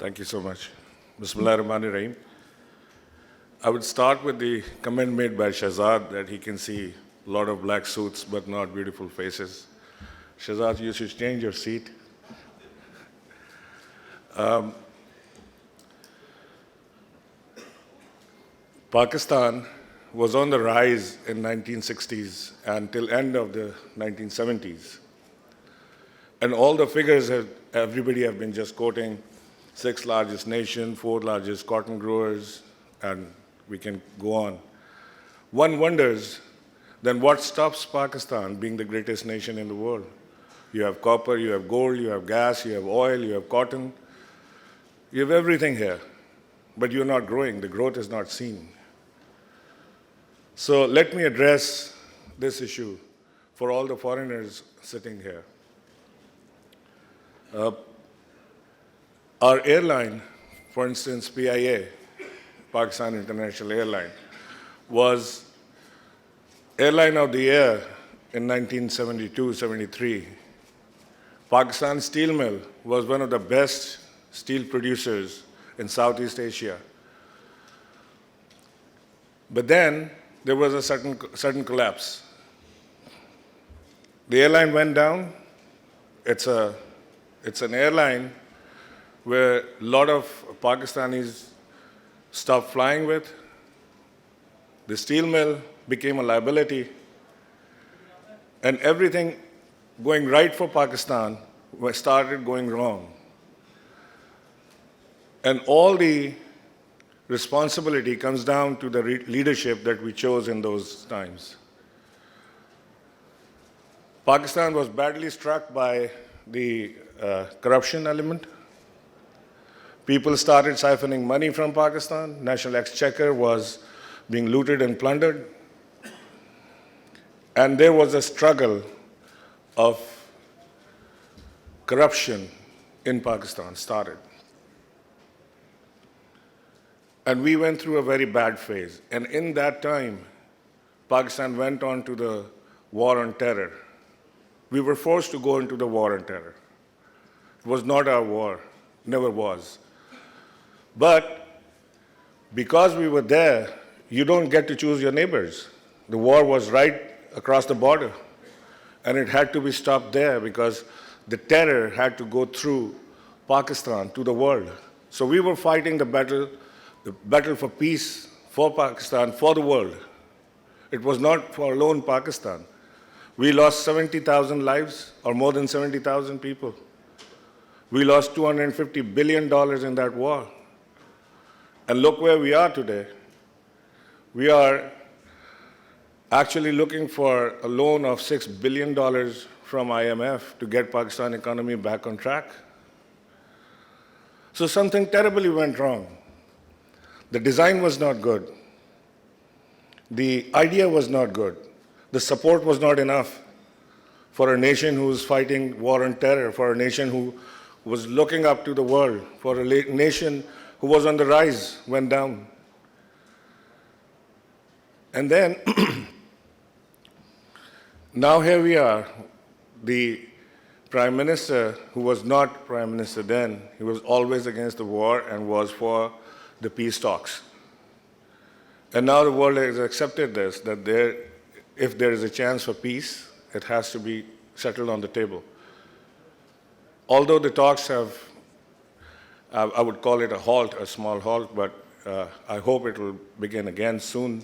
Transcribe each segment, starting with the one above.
Thank you so much. Bismillahirrahmanirrahim. I would start with the comment made by Shahzad that he can see a lot of black suits but not beautiful faces. Shahzad, you should change your seat. Pakistan was on the rise in 1960s until end of the 1970s. And all the figures everybody have been just quoting, 6th largest nation, 4th largest cotton growers, and we can go on. One wonders, then what stops Pakistan being the greatest nation in the world? You have copper, you have gold, you have gas, you have oil, you have cotton. You have everything here, but you're not growing. The growth is not seen. So let me address this issue for all the foreigners sitting here. Our airline, for instance, PIA, Pakistan International Airline, was Airline of the Year in 1972-73. Pakistan Steel Mill was one of the best steel producers in Southeast Asia. But then there was a sudden collapse. The airline went down. It's an airline where a lot of Pakistanis stopped flying with. The steel mill became a liability. And everything going right for Pakistan started going wrong. And all the responsibility comes down to the leadership that we chose in those times. Pakistan was badly struck by the corruption element. People started siphoning money from Pakistan. National exchequer was being looted and plundered. And there was a struggle of corruption in Pakistan started. And we went through a very bad phase. And in that time, Pakistan went on to the war on terror. We were forced to go into the war on terror. It was not our war, never was. But because we were there, you don't get to choose your neighbors. The war was right across the border. And it had to be stopped there because the terror had to go through Pakistan to the world. So we were fighting the battle for peace, for Pakistan, for the world. It was not for alone Pakistan. We lost 70,000 lives, or more than 70,000 people. We lost $250 billion in that war. And look where we are today. We are actually looking for a loan of $6 billion from IMF to get Pakistan economy back on track. So something terribly went wrong. The design was not good. The idea was not good. The support was not enough for a nation who was fighting war on terror, for a nation who was looking up to the world, for a nation who was on the rise, went down. And then, now here we are. The Prime Minister, who was not Prime Minister then, he was always against the war and was for the peace talks. And now the world has accepted this, that if there is a chance for peace, it has to be settled on the table. Although the talks have, I would call it a halt, a small halt, but I hope it will begin again soon.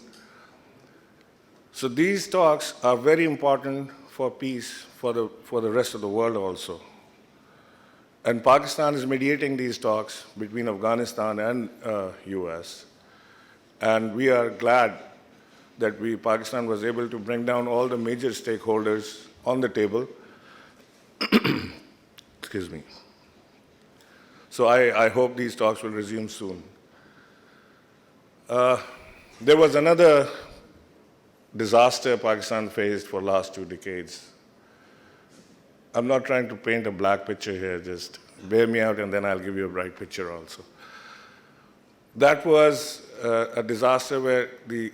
So these talks are very important for peace for the rest of the world also. And Pakistan is mediating these talks between Afghanistan and US. And we are glad that Pakistan was able to bring down all the major stakeholders on the table. Excuse me. So I hope these talks will resume soon. There was another disaster Pakistan faced for the last 2 decades. I'm not trying to paint a black picture here, just bear me out and then I'll give you a bright picture also. That was a disaster where the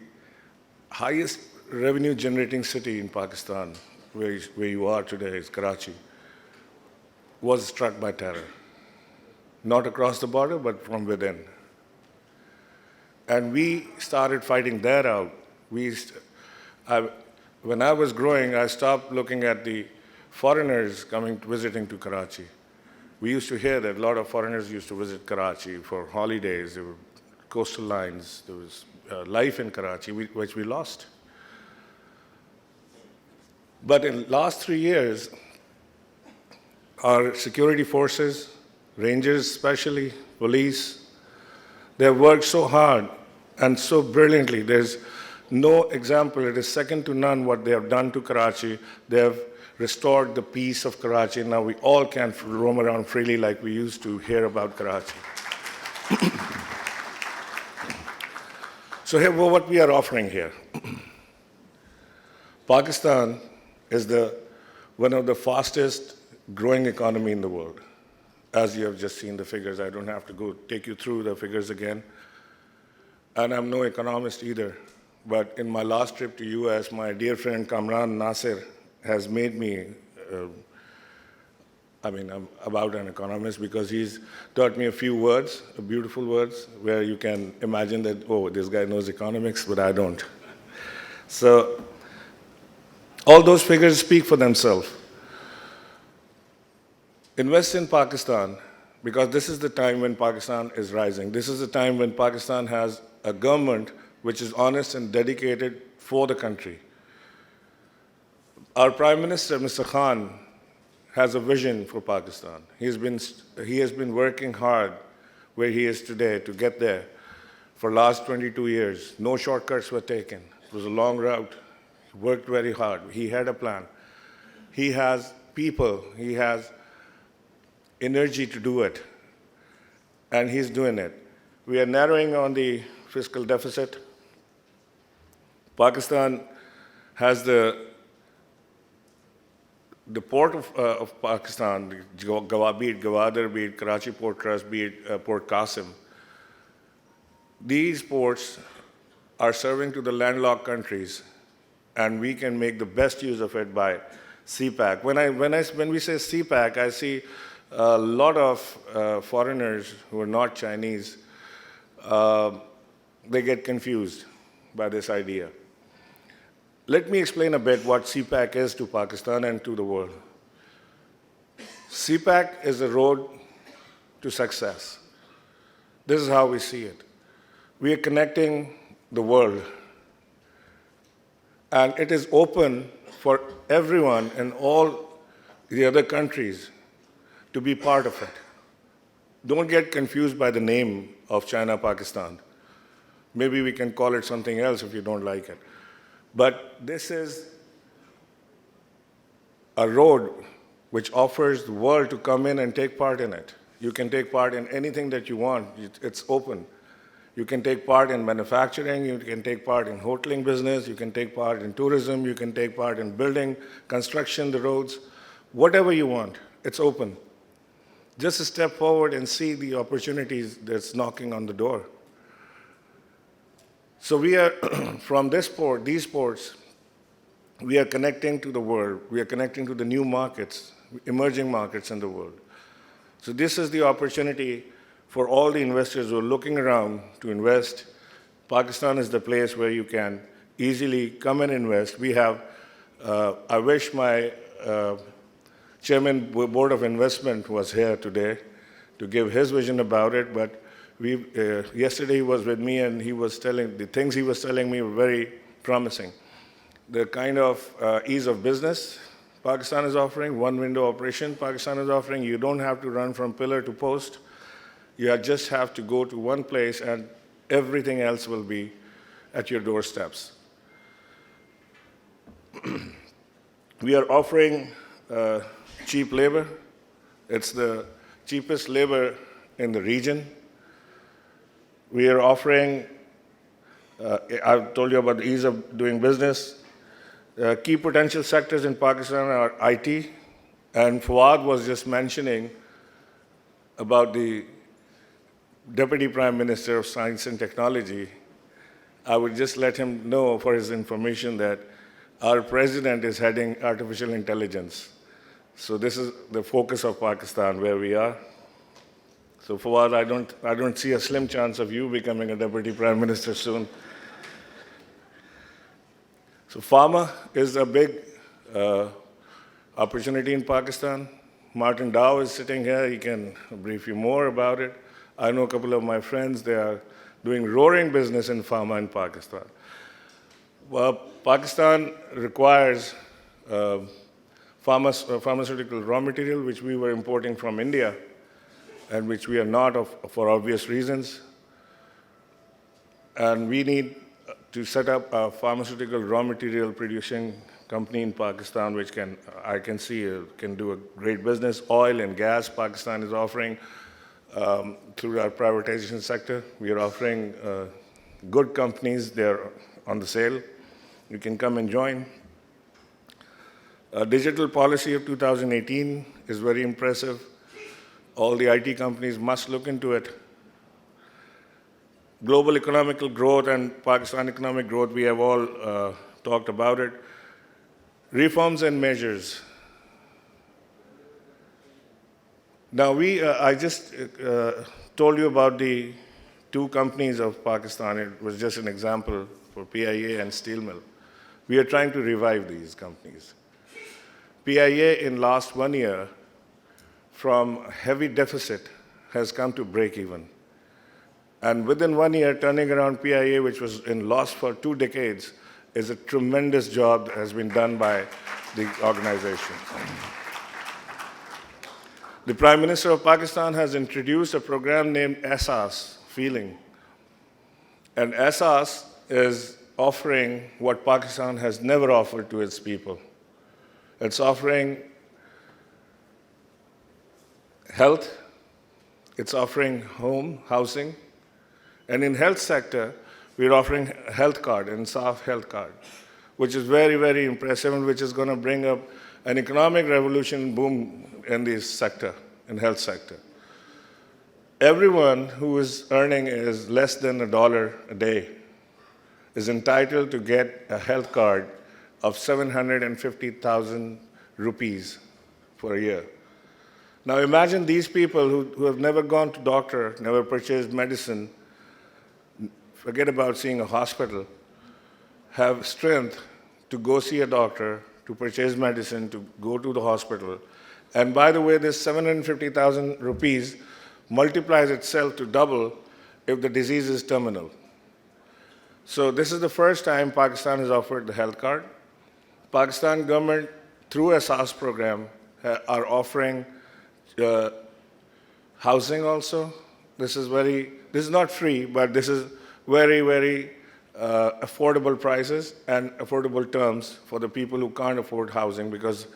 highest revenue generating city in Pakistan, where you are today, is Karachi, was struck by terror. not across the border, but from within. And we started fighting that out. When I was growing, I stopped looking at the foreigners visiting to Karachi. We used to hear that a lot of foreigners used to visit Karachi for holidays. There were coastal lines. There was life in Karachi, which we lost. But in the last 3 years, our security forces, rangers especially, police, they have worked so hard and so brilliantly. There's no example. It is second to none what they have done to Karachi. They have restored the peace of Karachi. Now we all can roam around freely like we used to hear about Karachi. So here, what we are offering here. Pakistan is one of the fastest growing economy in the world. As you have just seen the figures, I don't have to take you through the figures again. And I'm no economist either. But in my last trip to US, my dear friend Kamiran Nasir has made me, I'm about an economist because he's taught me a few words, beautiful words, where you can imagine that, oh, this guy knows economics, but I don't. So all those figures speak for themselves. Invest in Pakistan, because this is the time when Pakistan is rising. This is the time when Pakistan has a government which is honest and dedicated for the country. Our Prime Minister, Mr. Khan, has a vision for Pakistan. He has been working hard where he is today to get there for the last 22 years. No shortcuts were taken. It was a long route. He worked very hard. He had a plan. He has people. He has energy to do it. And he's doing it. We are narrowing on the fiscal deficit. Pakistan has the port of Pakistan, be it Gwadar, be it Karachi Port Trust, be it Port Qasim. These ports are serving to the landlocked countries, and we can make the best use of it by CPAC. When we say CPAC, I see a lot of foreigners who are not Chinese. They get confused by this idea. Let me explain a bit what CPAC is to Pakistan and to the world. CPAC is the road to success. This is how we see it. We are connecting the world, and it is open for everyone in all the other countries to be part of it. Don't get confused by the name of China-Pakistan. Maybe we can call it something else if you don't like it. But this is a road which offers the world to come in and take part in it. You can take part in anything that you want. It's open. You can take part in manufacturing. You can take part in hoteling business. You can take part in tourism. You can take part in building, construction, the roads. Whatever you want, it's open. Just step forward and see the opportunities that's knocking on the door. So we are, from these ports, we are connecting to the world. We are connecting to the new markets, emerging markets in the world. So this is the opportunity for all the investors who are looking around to invest. Pakistan is the place where you can easily come and invest. We have, I wish my chairman board of investment was here today to give his vision about it, but yesterday he was with me and the things he was telling me were very promising. The kind of ease of business Pakistan is offering, one window operation Pakistan is offering, you don't have to run from pillar to post. You just have to go to one place and everything else will be at your doorsteps. We are offering cheap labor. It's the cheapest labor in the region. We are offering, I've told you about the ease of doing business. Key potential sectors in Pakistan are IT, and Fuad was just mentioning about the Deputy Prime Minister of Science and Technology. I would just let him know for his information that our president is heading artificial intelligence. So this is the focus of Pakistan, where we are. So Fawad, I don't see a slim chance of you becoming a deputy prime minister soon. So pharma is a big opportunity in Pakistan. Martin Dow is sitting here. He can brief you more about it. I know a couple of my friends. They are doing roaring business in pharma in Pakistan. Well, Pakistan requires pharmaceutical raw material, which we were importing from India, and which we are not for obvious reasons. And we need to set up a pharmaceutical raw material producing company in Pakistan, which can do a great business. Oil and gas, Pakistan is offering through our privatization sector. We are offering good companies. They're on the sale. You can come and join. Digital policy of 2018 is very impressive. All the IT companies must look into it. Global economical growth and Pakistan economic growth, we have all talked about it. Reforms and measures. Now, I just told you about the two companies of Pakistan. It was just an example for PIA and Steel Mill. We are trying to revive these companies. PIA in last 1 year, from heavy deficit, has come to break even. And within 1 year, turning around PIA, which was in loss for 2 decades, is a tremendous job that has been done by the organization. The Prime Minister of Pakistan has introduced a program named Ehsaas, Feeling. And Ehsaas is offering what Pakistan has never offered to its people. It's offering health, it's offering home, housing, and in health sector, we're offering a health card, an Insaf health card, which is very, very impressive and which is going to bring up an economic revolution boom in this sector, in health sector. Everyone who is earning is less than $1 a day is entitled to get a health card of 750,000 rupees for a year. Now imagine these people who have never gone to doctor, never purchased medicine, forget about seeing a hospital, have strength to go see a doctor, to purchase medicine, to go to the hospital. And by the way, this 750,000 rupees multiplies itself to double if the disease is terminal. So this is the first time Pakistan has offered the health card. Pakistan government, through a SARS program, are offering housing also. This is not free, but this is very, very affordable prices and affordable terms for the people who can't afford housing, because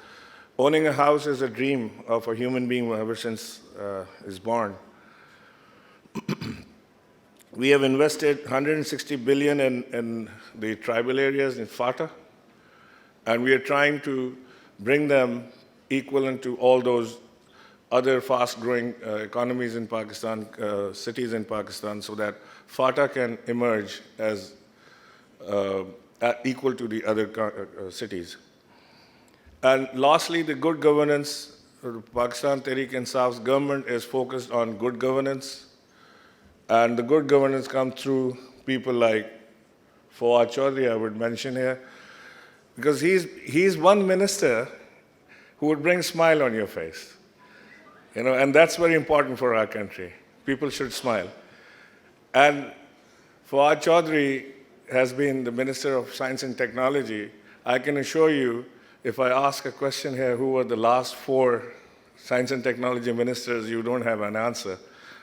owning a house is a dream of a human being ever since is born. We have invested 160 billion in the tribal areas in FATA, and we are trying to bring them equivalent to all those other fast-growing economies in Pakistan, cities in Pakistan, so that FATA can emerge as equal to the other cities. And lastly, the good governance. Pakistan Tehreek-e-Insaf's government is focused on good governance, and the good governance comes through people like Fawad Chaudhry, I would mention here, because he's one minister who would bring a smile on your face. And that's very important for our country. People should smile. And Fawad Chaudhry has been the Minister of Science and Technology. I can assure you, if I ask a question here, who were the last 4 science and technology ministers, you don't have an answer.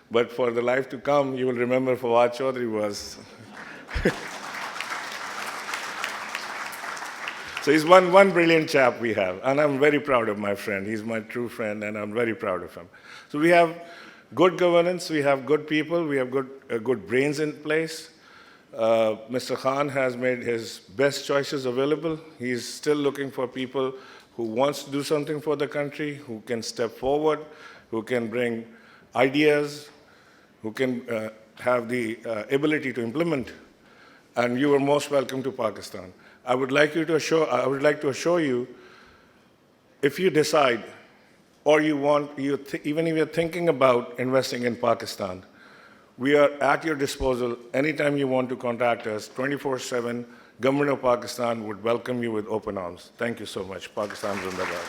But for the life to come, you will remember Fawad Chaudhry was. So he's one brilliant chap we have, and I'm very proud of my friend. He's my true friend, and I'm very proud of him. So we have good governance, we have good people, we have good brains in place. Mr. Khan has made his best choices available. He's still looking for people who wants to do something for the country, who can step forward, who can bring ideas, who can have the ability to implement. And you are most welcome to Pakistan. I would like to assure you, if you decide or even if you're thinking about investing in Pakistan, we are at your disposal anytime you want to contact us, 24/7. Government of Pakistan would welcome you with open arms. Thank you so much. Pakistan Zindabad.